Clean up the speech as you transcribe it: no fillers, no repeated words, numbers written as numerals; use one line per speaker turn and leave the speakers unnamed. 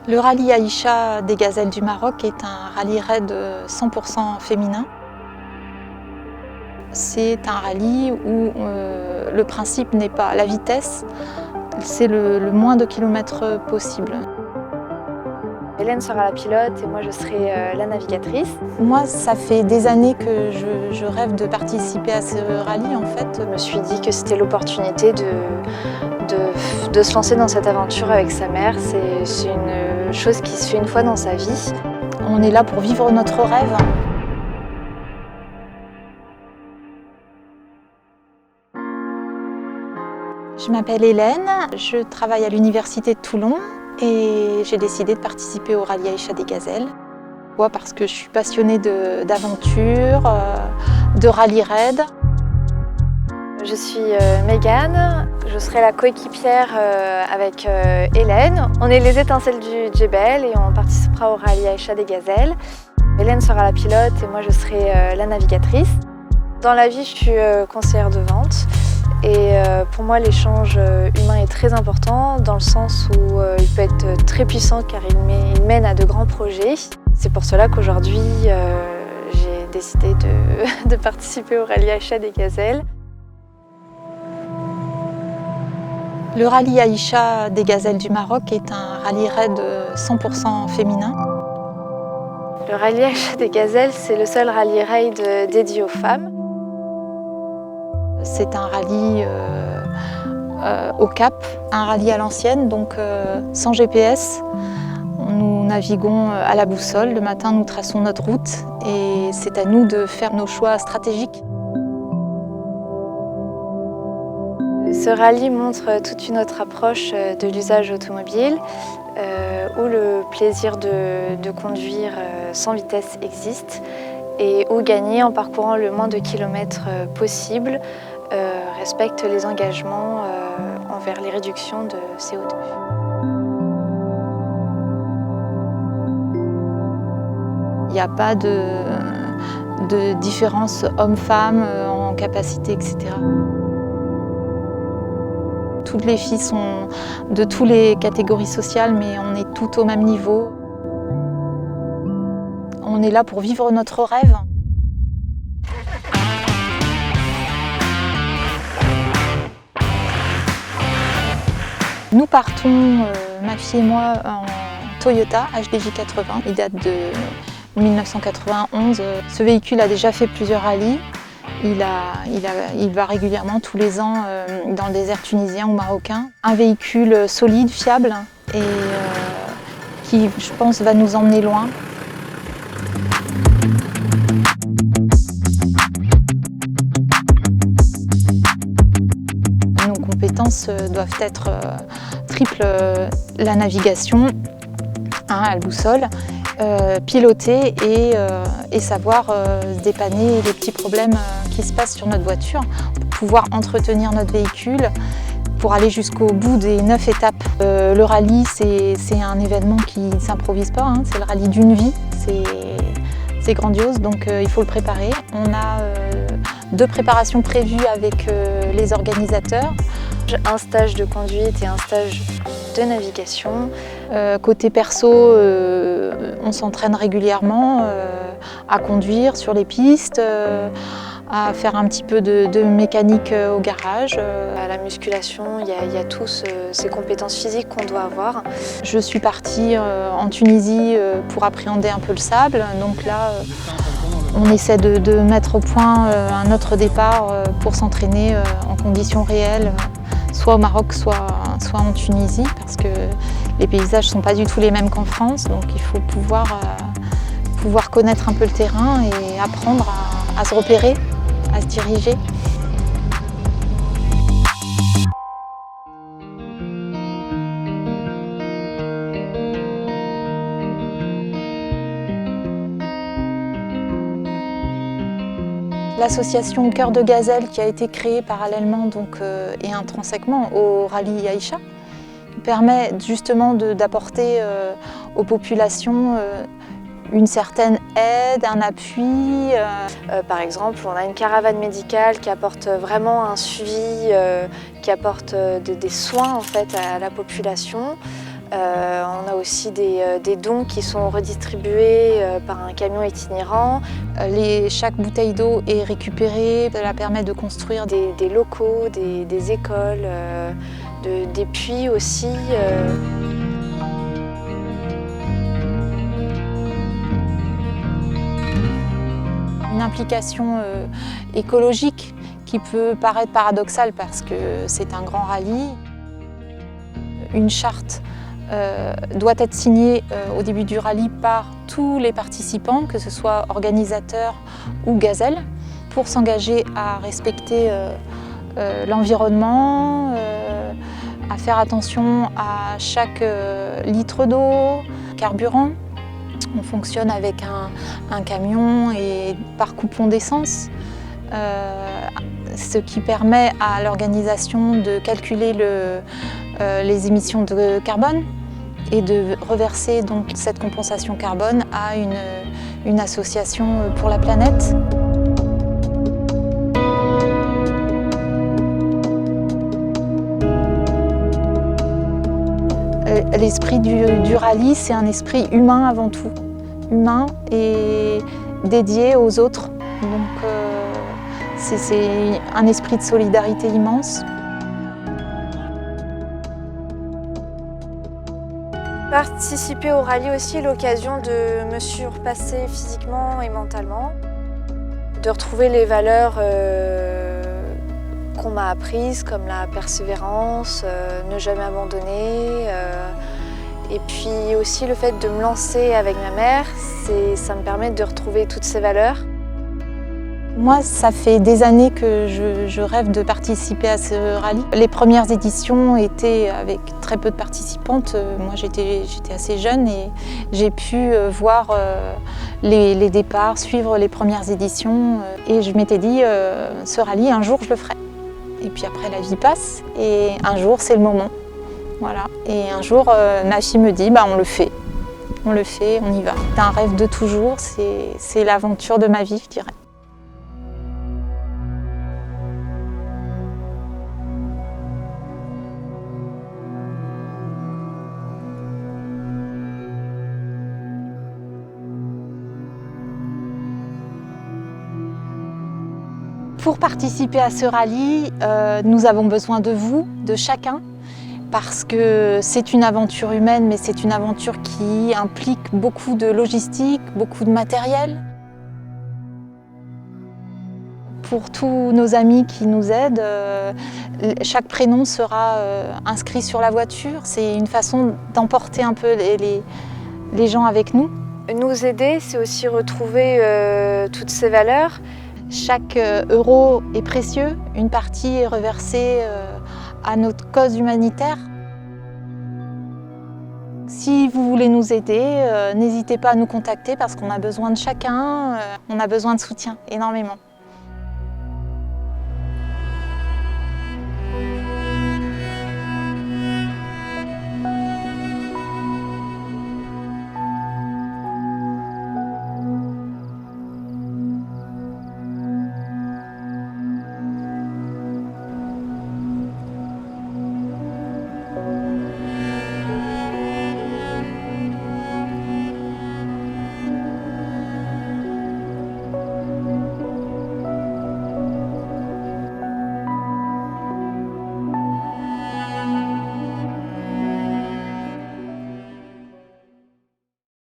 Le rallye Aïcha des Gazelles du Maroc est un rallye raid 100% féminin. C'est un rallye où le principe n'est pas la vitesse, c'est le moins de kilomètres possible.
Hélène sera la pilote et moi je serai la navigatrice.
Moi, ça fait des années que je rêve de participer à ce rallye en fait.
Je me suis dit que c'était l'opportunité de se lancer dans cette aventure avec sa mère. C'est une chose qui se fait une fois dans sa vie.
On est là pour vivre notre rêve. Je m'appelle Hélène, je travaille à l'université de Toulon et j'ai décidé de participer au rallye Aïcha des Gazelles. Pourquoi ? Parce que je suis passionnée d'aventure, de rallye raid.
Je suis Mégane, je serai la coéquipière avec Hélène. On est les étincelles du Djebel et on participera au rallye Aïcha des Gazelles. Hélène sera la pilote et moi je serai la navigatrice. Dans la vie, je suis conseillère de vente. Et pour moi, l'échange humain est très important dans le sens où il peut être très puissant car il mène à de grands projets. C'est pour cela qu'aujourd'hui, j'ai décidé de participer au rallye Aïcha des Gazelles.
Le rallye Aïcha des Gazelles du Maroc est un rallye raid 100% féminin.
Le rallye Aïcha des Gazelles, c'est le seul rallye raid dédié aux femmes.
C'est un rallye au cap, un rallye à l'ancienne, donc sans GPS. Nous naviguons à la boussole. Le matin, nous traçons notre route et c'est à nous de faire nos choix stratégiques.
Ce rallye montre toute une autre approche de l'usage automobile, où le plaisir de conduire sans vitesse existe et où gagner en parcourant le moins de kilomètres possible respecte les engagements envers les réductions de CO2.
Il n'y a pas de différence homme-femme en capacité, etc. Toutes les filles sont de toutes les catégories sociales, mais on est toutes au même niveau. On est là pour vivre notre rêve. Nous partons, ma fille et moi, en Toyota HDJ 80. Il date de 1991. Ce véhicule a déjà fait plusieurs rallyes. Il va régulièrement tous les ans dans le désert tunisien ou marocain. Un véhicule solide, fiable et qui, je pense, va nous emmener loin. Nos compétences doivent être triple la navigation, à la boussole, piloter et savoir se dépanner les petits problèmes qui se passent sur notre voiture, pouvoir entretenir notre véhicule pour aller jusqu'au bout des 9 étapes. Le rallye, c'est un événement qui ne s'improvise pas, hein, c'est le rallye d'une vie, c'est grandiose, donc il faut le préparer. On a 2 préparations prévues avec les organisateurs.
Un stage de conduite et un stage de navigation.
Côté perso, on s'entraîne régulièrement à conduire sur les pistes, à faire un petit peu de mécanique au garage.
À la musculation, il y a tous ces compétences physiques qu'on doit avoir.
Je suis partie en Tunisie pour appréhender un peu le sable, donc là on essaie de mettre au point un autre départ pour s'entraîner en conditions réelles, soit au Maroc, soit en Tunisie, parce que les paysages ne sont pas du tout les mêmes qu'en France, donc il faut pouvoir connaître un peu le terrain et apprendre à se repérer, à se diriger. L'association Cœur de Gazelle, qui a été créée parallèlement et intrinsèquement au rallye Aïcha, permet justement d'apporter aux populations une certaine aide, un appui.
Par exemple, on a une caravane médicale qui apporte vraiment un suivi, qui apporte des soins en fait, à la population. On a aussi des dons qui sont redistribués par un camion itinérant.
Chaque bouteille d'eau est récupérée, cela permet de construire
des locaux, des écoles, des puits aussi.
Une implication écologique qui peut paraître paradoxale parce que c'est un grand rallye. Une charte doit être signée au début du rallye par tous les participants, que ce soit organisateurs ou gazelles, pour s'engager à respecter l'environnement, à faire attention à chaque litre d'eau, carburant. On fonctionne avec un camion et par coupon d'essence, ce qui permet à l'organisation de calculer les émissions de carbone et de reverser donc cette compensation carbone à une association pour la planète. L'esprit du rallye, c'est un esprit humain avant tout, humain et dédié aux autres. Donc c'est un esprit de solidarité immense.
Participer au rallye aussi est l'occasion de me surpasser physiquement et mentalement, de retrouver les valeurs qu'on m'a apprises, comme la persévérance, ne jamais abandonner. Et puis aussi le fait de me lancer avec ma mère, ça me permet de retrouver toutes ces valeurs.
Moi, ça fait des années que je rêve de participer à ce rallye. Les premières éditions étaient avec très peu de participantes. Moi, j'étais assez jeune et j'ai pu voir les départs, suivre les premières éditions. Et je m'étais dit, ce rallye, un jour, je le ferai. Et puis après, la vie passe et un jour, c'est le moment. Voilà. Et un jour, ma fille me dit, on le fait. On le fait, on y va. C'est un rêve de toujours, c'est l'aventure de ma vie, je dirais. Pour participer à ce rallye, nous avons besoin de vous, de chacun, parce que c'est une aventure humaine, mais c'est une aventure qui implique beaucoup de logistique, beaucoup de matériel. Pour tous nos amis qui nous aident, chaque prénom sera inscrit sur la voiture. C'est une façon d'emporter un peu les gens avec nous.
Nous aider, c'est aussi retrouver toutes ces valeurs.
Chaque euro est précieux, une partie est reversée à notre cause humanitaire. Si vous voulez nous aider, n'hésitez pas à nous contacter parce qu'on a besoin de chacun, on a besoin de soutien énormément.